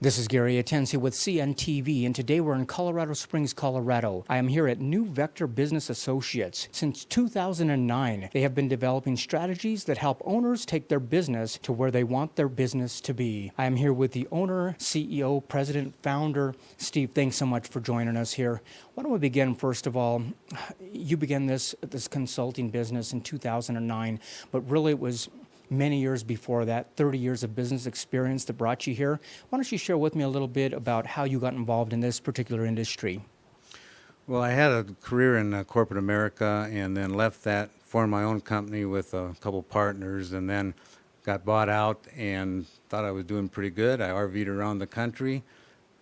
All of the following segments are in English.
This is Gary Atencio with CNTV, and today we're in Colorado Springs, Colorado. I am here at New Vector Business Associates. Since 2009, they have been developing strategies that help owners take their business to where they want their business to be. I am here with the owner, CEO, president, founder, Steve. Thanks so much for joining us here. Why don't we begin, first of all, you began this consulting business in 2009, but really it was many years before that, 30 years of business experience that brought you here. Why don't you share with me a little bit about how you got involved in this particular industry? Well, I had a career in corporate America and then left that, formed my own company with a couple partners, and then got bought out and thought I was doing pretty good. I RV'd around the country.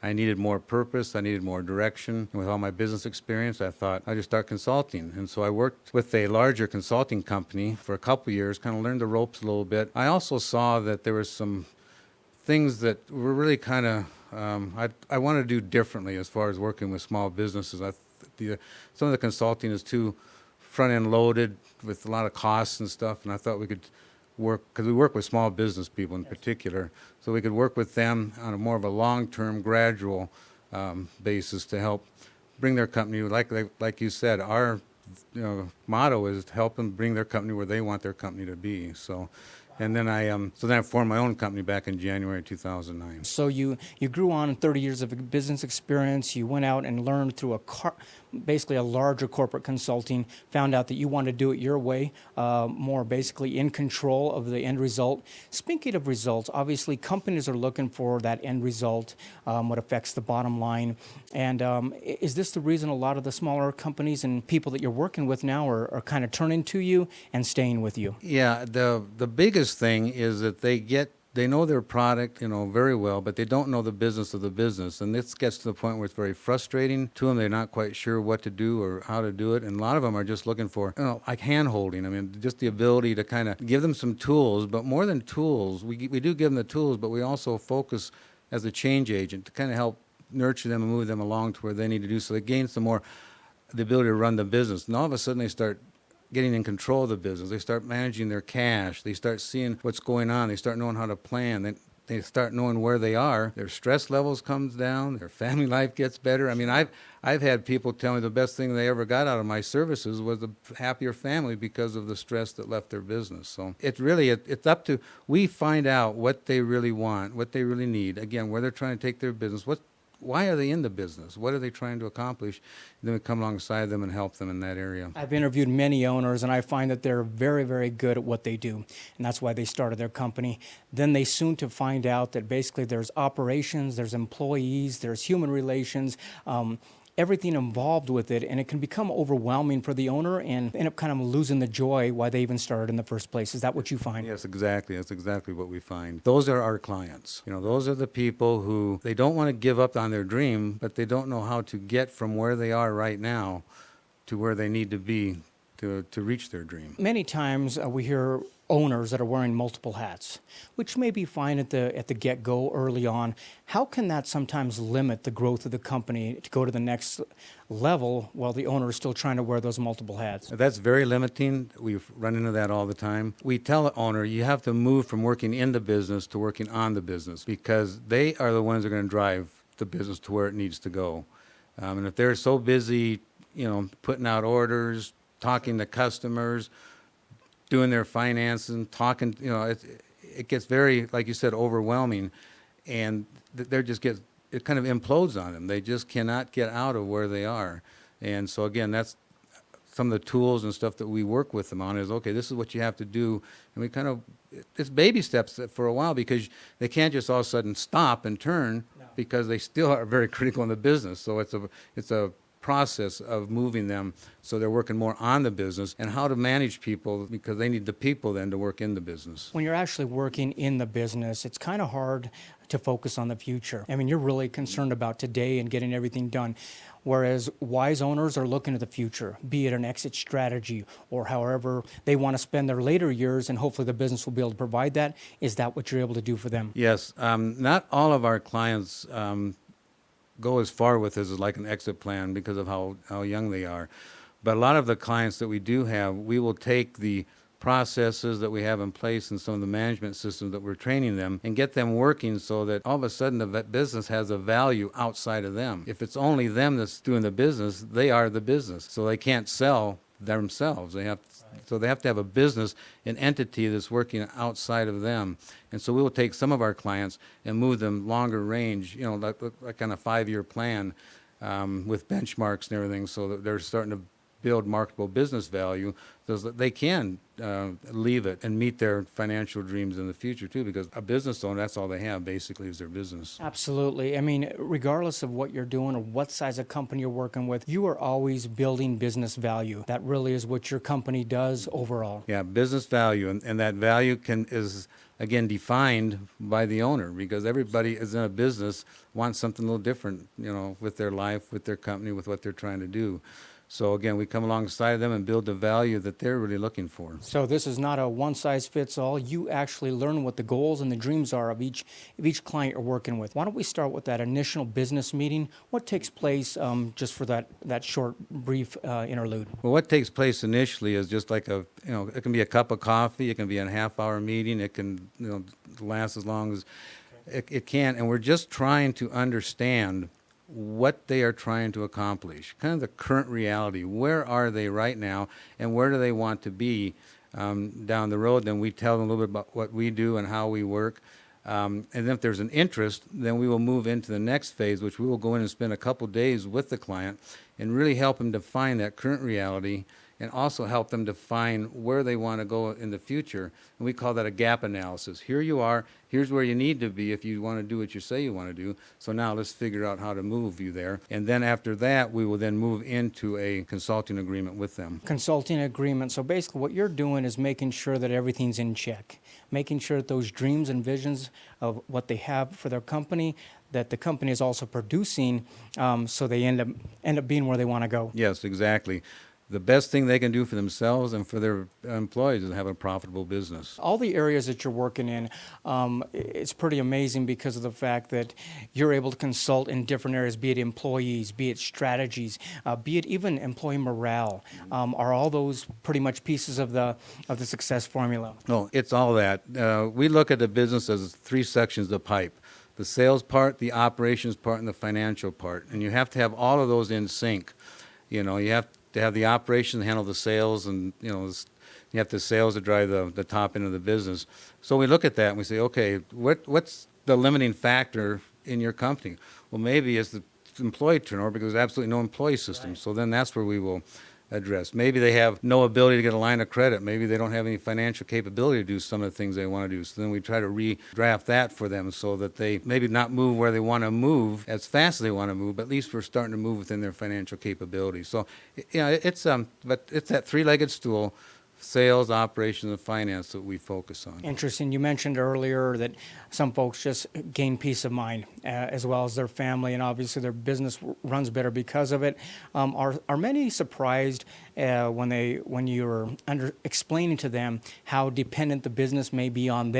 I needed more purpose. I needed more direction. And with all my business experience, I thought I'd just start consulting. And so I worked with a larger consulting company for a couple years, kind of learned the ropes a little bit. I also saw that there were some things that were really kind of, I wanted to do differently as far as working with small businesses. Some of the consulting is too front-end loaded with a lot of costs and stuff, and I thought we could work, because we work with small business people in particular, so we could work with them on a more of a long-term, gradual basis to help bring their company, like you said, our motto is to help them bring their company where they want their company to be. So, and then I formed my own company back in January 2009. So you grew on 30 years of business experience. You went out and learned through basically a larger corporate consulting, found out that you wanted to do it your way, more basically in control of the end result. Speaking of results, obviously companies are looking for that end result, what affects the bottom line. And is this the reason a lot of the smaller companies and people that you're working with now are kind of turning to you and staying with you? Yeah, the biggest thing is that they know their product, very well, but they don't know the business of the business. And this gets to the point where it's very frustrating to them. They're not quite sure what to do or how to do it. And a lot of them are just looking for, like hand-holding. I mean, just the ability to kind of give them some tools. But more than tools, we do give them the tools, but we also focus as a change agent to kind of help nurture them and move them along to where they need to do. So they gain some more the ability to run the business. And all of a sudden they start getting in control of the business. They start managing their cash. They start seeing what's going on. They start knowing how to plan. They start knowing where they are. Their stress levels comes down. Their family life gets better. I mean, I've had people tell me the best thing they ever got out of my services was a happier family because of the stress that left their business. So it's up to, we find out what they really want, what they really need. Again, where they're trying to take their business, why are they in the business? What are they trying to accomplish? Then we come alongside them and help them in that area. I've interviewed many owners, and I find that they're very, very good at what they do, and that's why they started their company. Then they soon to find out that basically there's operations, there's employees, there's human relations, everything involved with it, and it can become overwhelming for the owner and end up kind of losing the joy why they even started in the first place. Is that what you find? Yes, exactly. That's exactly what we find. Those are our clients. Those are the people who, they don't want to give up on their dream, but they don't know how to get from where they are right now to where they need to be to reach their dream. Many times we hear owners that are wearing multiple hats, which may be fine at the get-go early on. How can that sometimes limit the growth of the company to go to the next level while the owner is still trying to wear those multiple hats? That's very limiting. We've run into that all the time. We tell the owner, you have to move from working in the business to working on the business, because they are the ones that are going to drive the business to where it needs to go. And if they're so busy, putting out orders, talking to customers, doing their finances, talking, it gets very, like you said, overwhelming, and it kind of implodes on them. They just cannot get out of where they are. And so again, that's some of the tools and stuff that we work with them on is, okay, this is what you have to do. And we kind of, it's baby steps for a while, because they can't just all of a sudden stop and turn, because they still are very critical in the business. So it's a process of moving them so they're working more on the business and how to manage people, because they need the people then to work in the business. When you're actually working in the business, it's kind of hard to focus on the future. I mean, you're really concerned about today and getting everything done, whereas wise owners are looking at the future, be it an exit strategy or however they want to spend their later years, and hopefully the business will be able to provide that. Is that what you're able to do for them? Yes. Not all of our clients go as far with this as like an exit plan because of how young they are. But a lot of the clients that we do have, we will take the processes that we have in place and some of the management systems that we're training them and get them working so that all of a sudden the business has a value outside of them. If it's only them that's doing the business, they are the business. So they can't sell themselves. So they have to have a business, an entity that's working outside of them. And so we will take some of our clients and move them longer range, like kind of 5-year plan with benchmarks and everything, so that they're starting to build marketable business value so that they can leave it and meet their financial dreams in the future too, because a business owner, that's all they have basically is their business. Absolutely. I mean, regardless of what you're doing or what size of company you're working with, you are always building business value. That really is what your company does overall. Yeah, business value, and that value is again defined by the owner, because everybody is in a business wants something a little different, with their life, with their company, with what they're trying to do. So again, we come alongside of them and build the value that they're really looking for. So this is not a one-size-fits-all. You actually learn what the goals and the dreams are of each client you're working with. Why don't we start with that initial business meeting? What takes place just for that short, brief interlude? Well, what takes place initially is just like it can be a cup of coffee, it can be a half-hour meeting, it can last as long as it can, and we're just trying to understand what they are trying to accomplish, kind of the current reality. Where are they right now, and where do they want to be down the road? Then we tell them a little bit about what we do and how we work. And then if there's an interest, then we will move into the next phase, which we will go in and spend a couple days with the client and really help them define that current reality and also help them define where they want to go in the future. And we call that a gap analysis. Here you are, here's where you need to be if you want to do what you say you want to do. So now let's figure out how to move you there. And then after that, we will then move into a consulting agreement with them. Consulting agreement. So basically what you're doing is making sure that everything's in check, making sure that those dreams and visions of what they have for their company, that the company is also producing, so they end up being where they want to go. Yes, exactly. The best thing they can do for themselves and for their employees is have a profitable business. All the areas that you're working in, it's pretty amazing because of the fact that you're able to consult in different areas, be it employees, be it strategies, be it even employee morale. Are all those pretty much pieces of the success formula? No, it's all that. We look at the business as 3 sections of the pipe: the sales part, the operations part, and the financial part. And you have to have all of those in sync. You have to have the operations handle the sales, and you have the sales to drive the top end of the business. So we look at that and we say, okay, what's the limiting factor in your company? Well, maybe it's the employee turnover, because there's absolutely no employee system. Right. So then that's where we will address. Maybe they have no ability to get a line of credit. Maybe they don't have any financial capability to do some of the things they want to do. So then we try to redraft that for them so that they maybe not move where they want to move as fast as they want to move, but at least we're starting to move within their financial capability. So, but it's that 3-legged stool: sales, operations, and finance that we focus on. Interesting. You mentioned earlier that some folks just gain peace of mind as well as their family, and obviously their business runs better because of it. Are many surprised when you're explaining to them how dependent the business may be on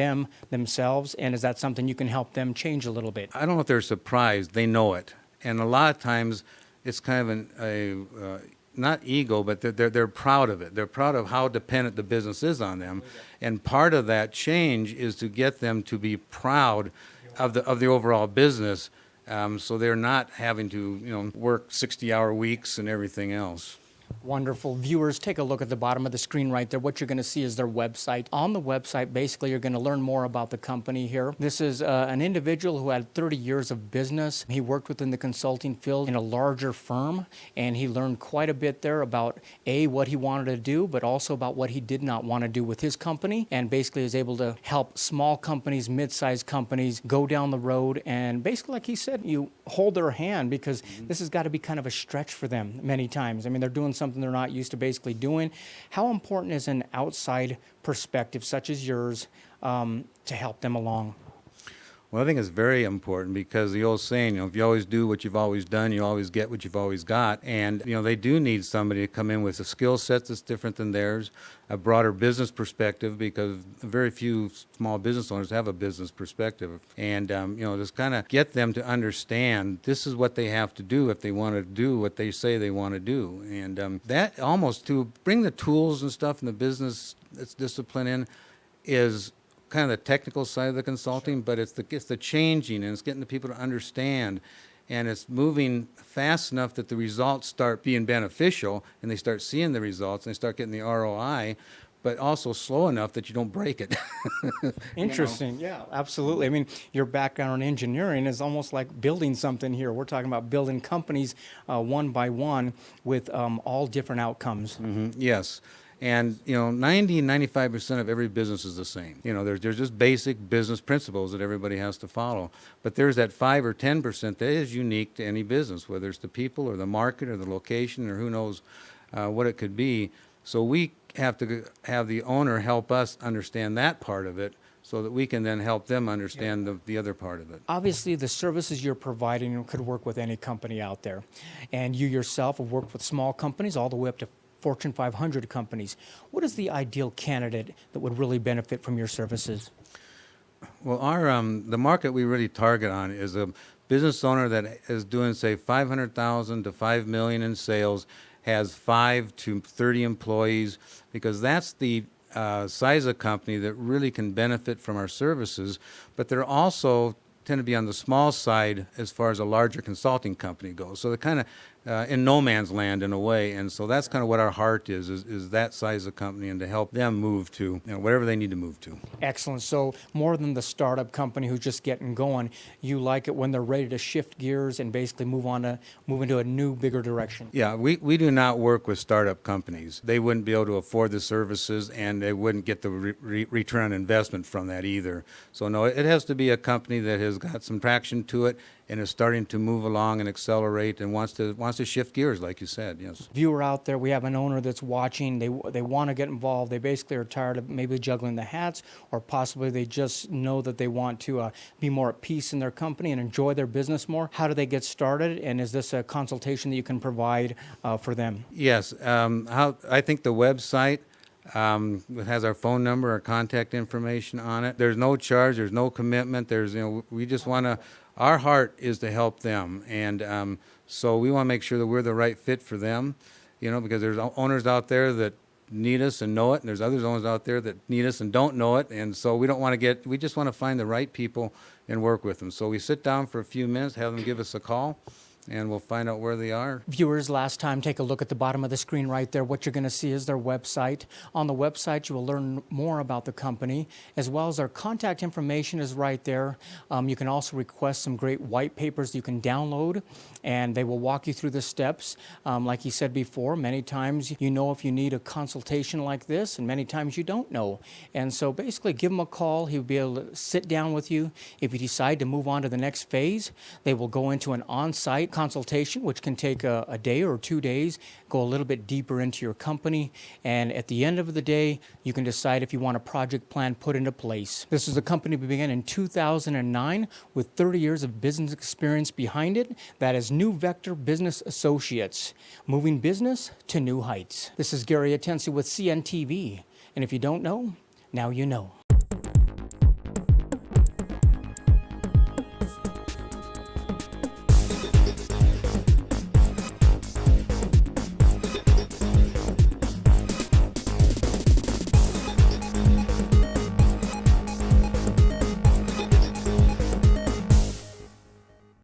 themselves, and is that something you can help them change a little bit? I don't know if they're surprised. They know it. And a lot of times it's kind of not ego, but they're proud of it. They're proud of how dependent the business is on them. And part of that change is to get them to be proud of the overall business, so they're not having to work 60-hour weeks and everything else. Wonderful. Viewers, take a look at the bottom of the screen right there. What you're going to see is their website. On the website, basically, you're going to learn more about the company here. This is an individual who had 30 years of business. He worked within the consulting field in a larger firm, and he learned quite a bit there about, what he wanted to do, but also about what he did not want to do with his company, and basically is able to help small companies, mid-sized companies go down the road, and basically, like he said, you hold their hand, because this has got to be kind of a stretch for them many times. I mean, they're doing something they're not used to basically doing. How important is an outside perspective such as yours to help them along? Well, I think it's very important because the old saying, if you always do what you've always done, you always get what you've always got. And, they do need somebody to come in with a skill set that's different than theirs, a broader business perspective, because very few small business owners have a business perspective. And, just kind of get them to understand this is what they have to do if they want to do what they say they want to do. And that almost to bring the tools and stuff in the business that's discipline in is kind of the technical side of the consulting, but it's the changing, and it's getting the people to understand, and it's moving fast enough that the results start being beneficial, and they start seeing the results, and they start getting the ROI, but also slow enough that you don't break it. Interesting. Yeah, absolutely. I mean, your background in engineering is almost like building something here. We're talking about building companies one by one with all different outcomes. Yes. And, 95% of every business is the same. There's just basic business principles that everybody has to follow. But there's that 5 or 10% that is unique to any business, whether it's the people or the market or the location or who knows what it could be. So we have to have the owner help us understand that part of it so that we can then help them understand the other part of it. Obviously, the services you're providing could work with any company out there. And you yourself have worked with small companies all the way up to Fortune 500 companies. What is the ideal candidate that would really benefit from your services? Well, the market we really target on is a business owner that is doing, say, 500,000 to 5 million in sales, has 5 to 30 employees, because that's the size of company that really can benefit from our services. But they're also tend to be on the small side as far as a larger consulting company goes. So they're kind of in no man's land in a way, and so that's kind of what our heart is that size of company, and to help them move to whatever they need to move to. Excellent. So more than the startup company who's just getting going, you like it when they're ready to shift gears and basically move into a new, bigger direction. Yeah, we do not work with startup companies. They wouldn't be able to afford the services, and they wouldn't get the return on investment from that either. So no, it has to be a company that has got some traction to it and is starting to move along and accelerate and wants to shift gears, like you said. Yes. Viewer out there, we have an owner that's watching. They want to get involved. They basically are tired of maybe juggling the hats, or possibly they just know that they want to be more at peace in their company and enjoy their business more. How do they get started? And is this a consultation that you can provide for them? Yes. I think the website has our phone number, our contact information on it. There's no charge. There's no commitment. We just want to. Our heart is to help them, and so we want to make sure that we're the right fit for them, because there's owners out there that need us and know it, and there's other owners out there that need us and don't know it, and so we just want to find the right people and work with them. So we sit down for a few minutes, have them give us a call, and we'll find out where they are. Viewers, last time, take a look at the bottom of the screen right there. What you're going to see is their website. On the website, you will learn more about the company, as well as their contact information is right there. You can also request some great white papers you can download, and they will walk you through the steps. Like he said before, many times if you need a consultation like this, and many times you don't know. And so basically, give him a call. He'll be able to sit down with you. If you decide to move on to the next phase, they will go into an on-site consultation, which can take a day or 2 days, go a little bit deeper into your company, and at the end of the day, you can decide if you want a project plan put into place. This is a company we began in 2009 with 30 years of business experience behind it. That is New Vector Business Associates, moving business to new heights. This is Gary Atencio with CNTV, and if you don't know, now you know.